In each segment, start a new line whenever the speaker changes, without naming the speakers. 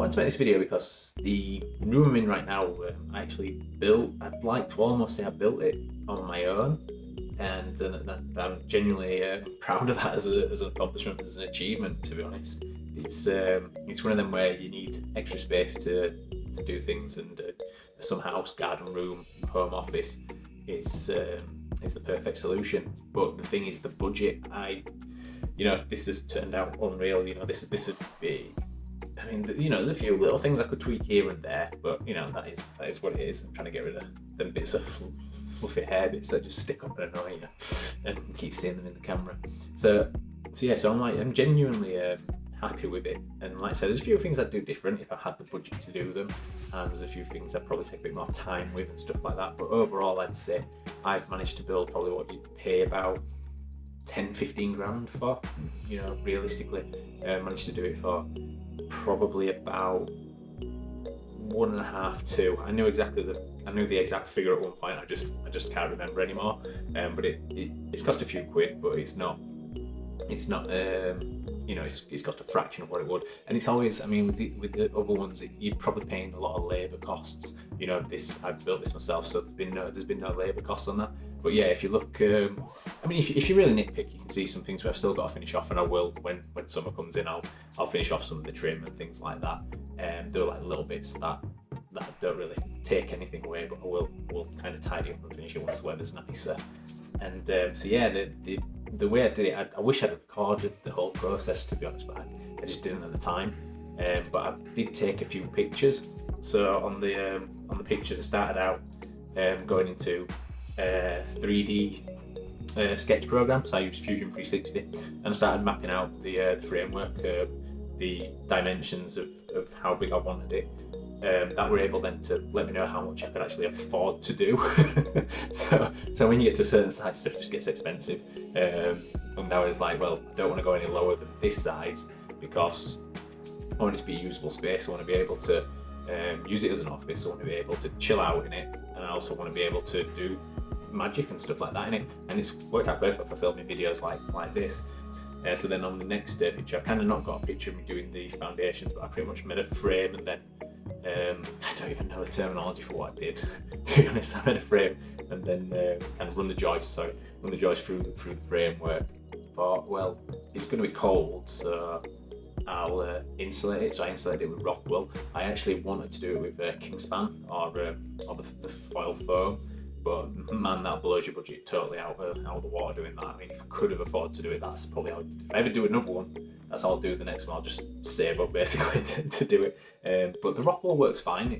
wanted to make this video because the room I'm in right now, I actually built. I'd like to almost say I built it on my own, and I'm genuinely proud of that as an accomplishment, as an achievement. To be honest, it's one of them where you need extra space to do things, and some house, garden room, home office is the perfect solution. But the thing is, the budget. This has turned out unreal. This would be. I mean, there's a few little things I could tweak here and there, but that is what it is. I'm trying to get rid of them bits of fluffy hair bits that just stick up and annoy you, and keep seeing them in the camera. So I'm genuinely happy with it. And like I said, there's a few things I'd do different if I had the budget to do them, and there's a few things I'd probably take a bit more time with and stuff like that. But overall, I'd say I've managed to build probably what you'd pay about 10-15 grand for. Realistically, managed to do it for probably about 1.5 2. I knew the exact figure at one point. I just can't remember anymore. But it's cost a few quid, but it's not. It's cost a fraction of what it would. And it's always, with the other ones, you're probably paying a lot of labour costs. I built this myself, so there's been no labour costs on that. But yeah, if you look, if you really nitpick, you can see some things where I've still got to finish off, and I will when summer comes in. I'll finish off some of the trim and things like that. There are like little bits that don't really take anything away, but we'll kind of tidy up and finish it once the weather's nicer. And the way I did it, I wish I'd recorded the whole process, to be honest, but I just didn't at the time. But I did take a few pictures. So on the pictures, I started out going into 3D sketch program. So I used Fusion 360, and I started mapping out the framework, the dimensions of how big I wanted it. That were able then to let me know how much I could actually afford to do. so when you get to a certain size, stuff just gets expensive. And now it's like, well, I don't want to go any lower than this size because I want it to be a usable space. I want to be able to use it as an office. I want to be able to chill out in it, and I also want to be able to do magic and stuff like that in it. And it's worked out perfect for filming videos like this. So then on the next picture, I've kind of not got a picture of me doing the foundations, but I pretty much made a frame, and then I don't even know the terminology for what I did. To be honest, I made a frame and then kind of run the joists through the framework. Thought, well, it's going to be cold, so I'll insulate it. So I insulated it with Rockwool. I actually wanted to do it with Kingspan or the foil foam, but man, that blows your budget totally out of the water doing that. If I could have afforded to do it, that's probably how. If I ever do another one, that's how I'll do the next one. I'll just save up basically to do it. But the Rockwool works fine. I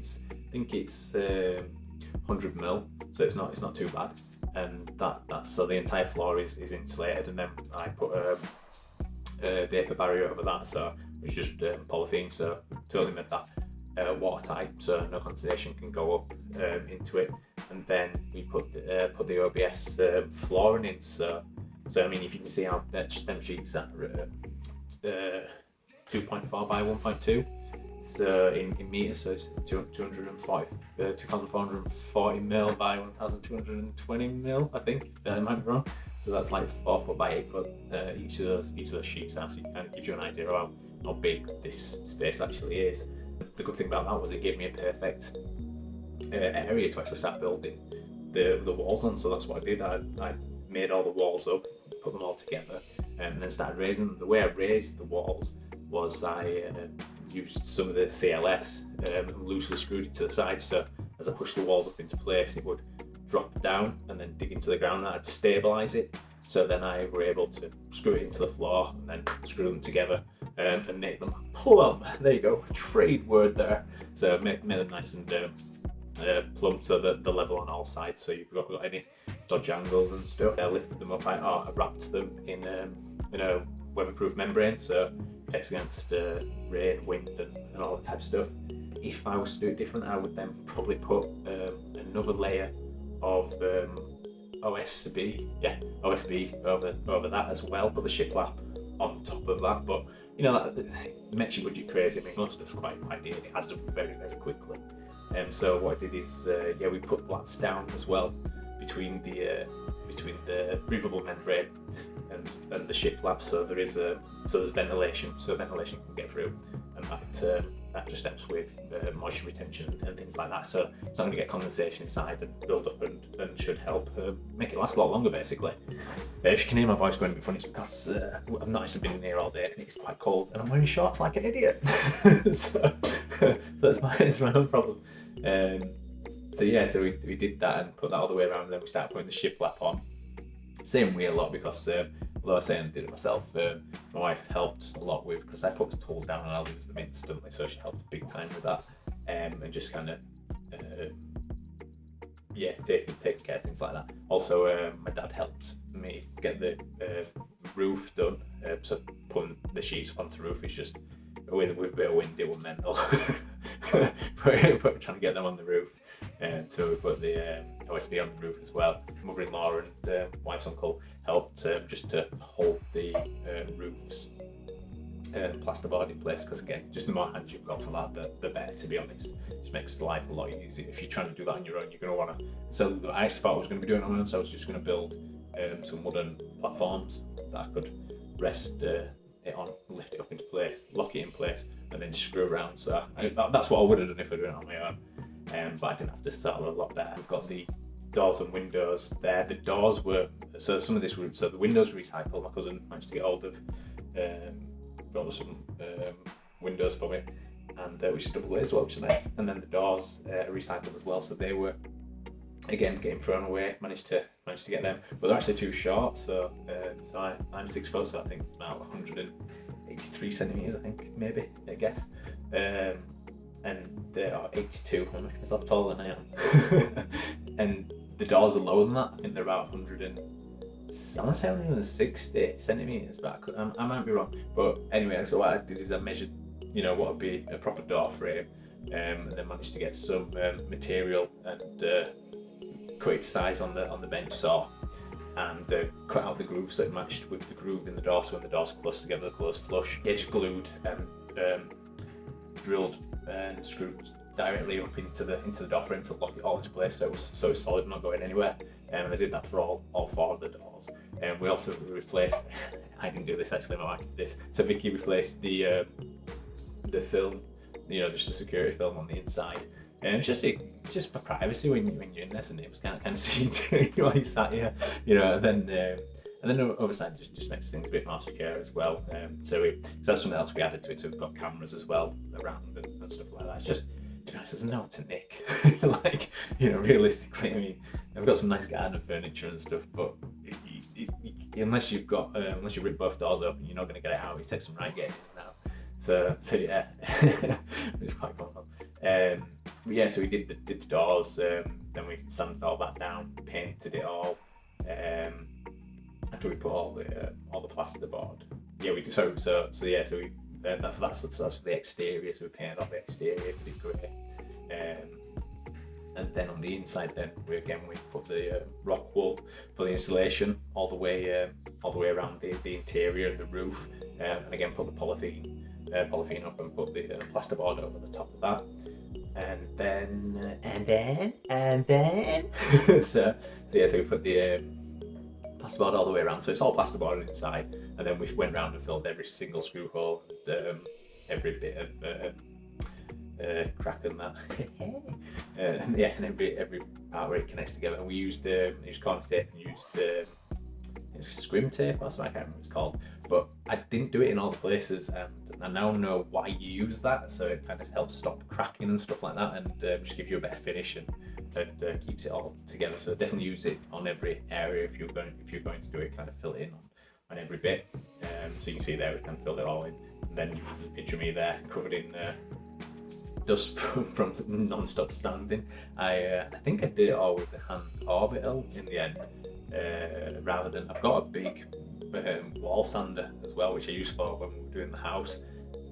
think it's 100mm, so it's not too bad. And that's so the entire floor is insulated, and then I put a vapor barrier over that, so it's just polythene, so totally made that watertight, so no condensation can go up into it. And then we put the OBS flooring in. So if you can see how them sheets are 2.4 by 1.2. So in meters, so it's 2,440 by 1,220 I think. I might be wrong. So that's like 4 foot by 8 foot. Each of those sheets are, so it kind of gives you an idea of how big this space actually is. The good thing about that was it gave me a perfect area to actually start building the walls on. So that's what I did. I made all the walls up, put them all together, and then started raising them. The way I raised the walls was I used some of the CLS and loosely screwed it to the side, so as I pushed the walls up into place, it would drop down and then dig into the ground, and I'd stabilise it. So then I were able to screw it into the floor and then screw them together and make them pull up. There you go, trade word there. So made them nice and plumb, so the level on all sides, so you've got any dodge angles and stuff. I lifted them up, I wrapped them in a weatherproof membrane, so protects against rain, wind and all that type of stuff. If I was to do it different, I would then probably put another layer of OSB over that as well, put the shiplap on top of that. But that makes your budget crazy. Most stuff's quite dear, it adds up very, very quickly. So what I did is we put lats down as well between the breathable membrane and the shiplap, so there's ventilation, so ventilation can get through, and that just helps with moisture retention and things like that. So it's not going to get condensation inside and build up, and should help make it last a lot longer, basically. If you can hear my voice going a bit funny, it's because I've not actually been in here all day and it's quite cold, and I'm wearing shorts like an idiot. so it's my own problem. So we did that and put that all the way around, and then we started putting the shiplap on. Same way a lot, because although I say I did it myself, my wife helped a lot with, because I put the tools down and I'll use them instantly, so she helped big time with that, and just kind of taking care of things like that. Also, my dad helped me get the roof done, so putting the sheets up onto the roof is just with a bit of wind, it was mental. Trying to get them on the roof. So we put the OSB on the roof as well. Mother-in-law and wife's uncle helped just to hold the roof's plasterboard in place, because again, just the more hands you've got for that, the better, to be honest. It just makes life a lot easier. If you're trying to do that on your own, you're going to want to. So I actually thought I was going to be doing it on my own, so I was just going to build some wooden platforms that I could rest it on, lift it up into place, lock it in place, and then just screw around. So that's what I would have done if I were doing it on my own. But I didn't have to, so that was a lot better. We've got the doors and windows there. The doors were, so some of this were, so the windows recycled. My cousin managed to get hold of got some windows for me, and which is double glazed as well, which is nice. And then the doors are recycled as well, so they were again getting thrown away. Managed to get them, but they're actually too short. So I'm 6 foot, so I think now 183 centimeters. I think maybe I guess. And they are 82. I make myself taller than I am. And the doors are lower than that. I think they're about 160 centimeters, but I might be wrong. But anyway, so what I did is I measured, what would be a proper door frame, and then managed to get some material and cut it to size on the bench saw, and cut out the groove so it matched with the groove in the door. So when the doors close together, the close flush. Edge glued and drilled and screwed directly up into the door frame to lock it all into place, so it was solid, not going anywhere. And I did that for all 4 of the doors. And we also replaced. I didn't do this actually. My wife did this. So Vicky replaced the film, just the security film on the inside. And it's just for privacy when you're in this, and it was kind of seen to while you sat here, and then the other side just makes things a bit more secure as well. So that's something else we added to it. So we've got cameras as well around and stuff like that. It's just, to be honest, there's no to nick. Realistically, I mean, I've got some nice garden furniture and stuff, but unless you rip both doors open, you're not going to get it out. It takes some right getting in and out. So yeah, it's quite cool. So we did the doors. Then we sanded all that down, painted it all. After we put all the plasterboard, we do. So we that's for the exterior. So we painted all the exterior, did it grey, and then on the inside, then we put the rock wool for the insulation all the way around the interior and the roof, and again put the polythene up and put the plasterboard over the top of that, and then so we put the plasterboard all the way around, so it's all plasterboard inside, and then we went round and filled every single screw hole, and every bit of crack in that, and every part where it connects together. And we used corner tape and used scrim tape, or something, I can't remember what it's called, but I didn't do it in all the places, and I now know why you use that, so it kind of helps stop cracking and stuff like that, and just gives you a better finish and keeps it all together. So definitely use it on every area if you're going to do it. Kind of fill it in on every bit. So you can see there we kind of filled it all in, and then you can picture me there covered in dust from non-stop standing. I think I did it all with the hand orbital in the end, rather than, I've got a big wall sander as well, which I used for when we were doing the house,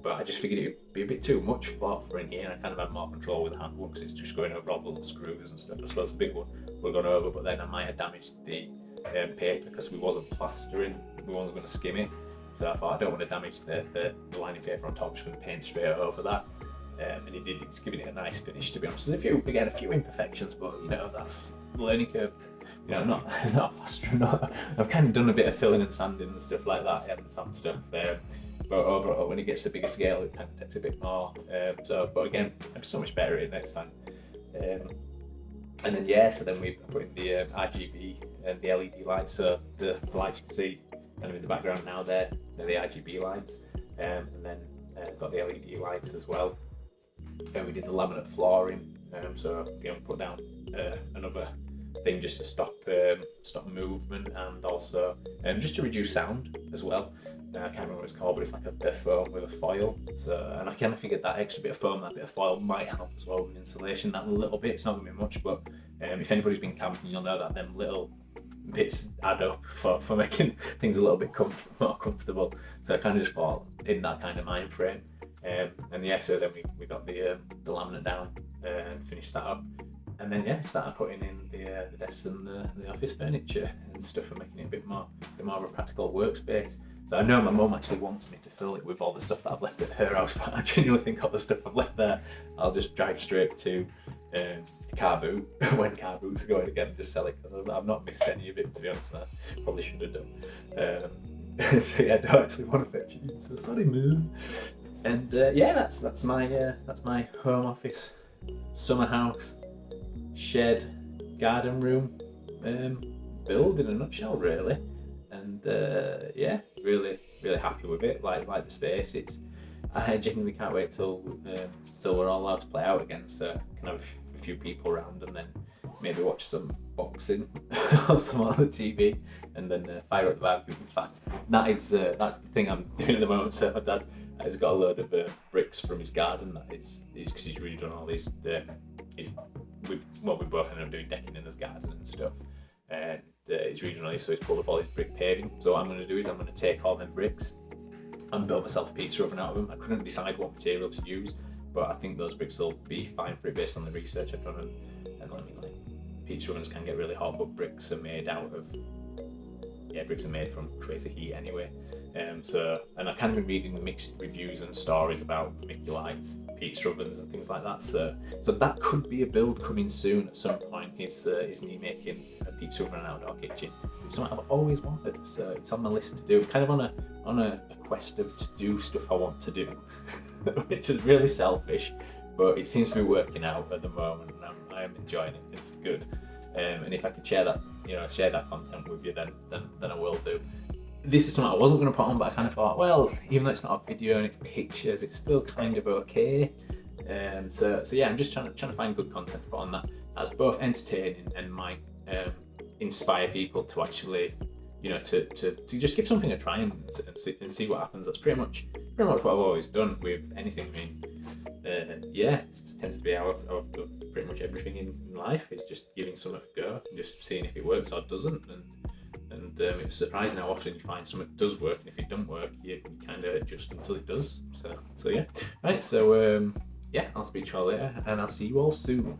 but I just figured it would be a bit too much for in here, and I kind of had more control with the hand one because it's just going over all the little screws and stuff. I suppose the big one would have gone over, but then I might have damaged the paper because we wasn't plastering, we weren't going to skim it, so I thought I don't want to damage the lining paper on top, I'm just going to paint straight over that. and he's giving it a nice finish, to be honest. There's a few imperfections, but that's the learning curve. Not a plaster. I've kind of done a bit of filling and sanding and stuff like that, and fun stuff. But overall, when it gets to bigger scale, it kind of takes a bit more. But again, I'm so much better at it next time. And then so then we put in the RGB and the LED lights. So the lights you can see kind of in the background now, they're the RGB lights, and then got the LED lights as well. And we did the laminate flooring, so put down another thing just to stop movement, and also just to reduce sound as well. I can't remember what it's called, but it's like a foam with a foil. So, and I kind of figured that extra bit of foam, that bit of foil might help as well with insulation. That little bit, it's not going to be much, but if anybody's been camping, you'll know that them little bits add up for making things a little bit more comfortable. So I kind of just thought in that kind of mind frame. So then we got the laminate down and finished that up. And then started putting in the desks and the office furniture and stuff, and making it a bit more of a practical workspace. So I know my mum actually wants me to fill it with all the stuff that I've left at her house, but I genuinely think all the stuff I've left there, I'll just drive straight to car boot when car boots are going again and just sell it, because I've not missed any of it, to be honest. I probably should have done. So I don't actually want to fetch it. So sorry, Mum. And that's my home office, summer house, shed, garden room build in a nutshell, really. And really happy with it. Like the space. I genuinely can't wait till we're all allowed to play out again, so I can have a few people around, and then maybe watch some boxing or some on the TV, and then fire up the barbecue. In fact, that's the thing I'm doing at the moment. So my dad has got a load of bricks from his garden that is because he's really done all these. We both ended up doing decking in his garden and stuff, and it's really nice. So he's pulled up all his brick paving. So what I'm going to do is I'm going to take all them bricks and build myself a pizza oven out of them. I couldn't decide what material to use, but I think those bricks will be fine for it based on the research I've done. And I mean, like, pizza ovens can get really hot, but bricks are made from crazy heat anyway. And I've kind of been reading the mixed reviews and stories about Mikulai pizza ovens and things like that. So that could be a build coming soon at some point. Is me making a pizza oven and an outdoor kitchen. It's something I've always wanted. So it's on my list to do. Kind of on a quest of to do stuff I want to do, which is really selfish, but it seems to be working out at the moment, and I am enjoying it. It's good. And if I can share that content with you, then I will do. This is something I wasn't going to put on, but I kind of thought, well, even though it's not a video and it's pictures, it's still kind of okay. So I'm just trying to find good content to put on that's both entertaining and might inspire people to actually, to just give something a try and see what happens. That's pretty much what I've always done with anything. I mean, it tends to be how I've done pretty much everything in life, is just giving something a go and just seeing if it works or doesn't. And it's surprising how often you find something does work, and if it doesn't work, you kind of adjust until it does. So yeah. Right, so I'll speak to you all later, and I'll see you all soon.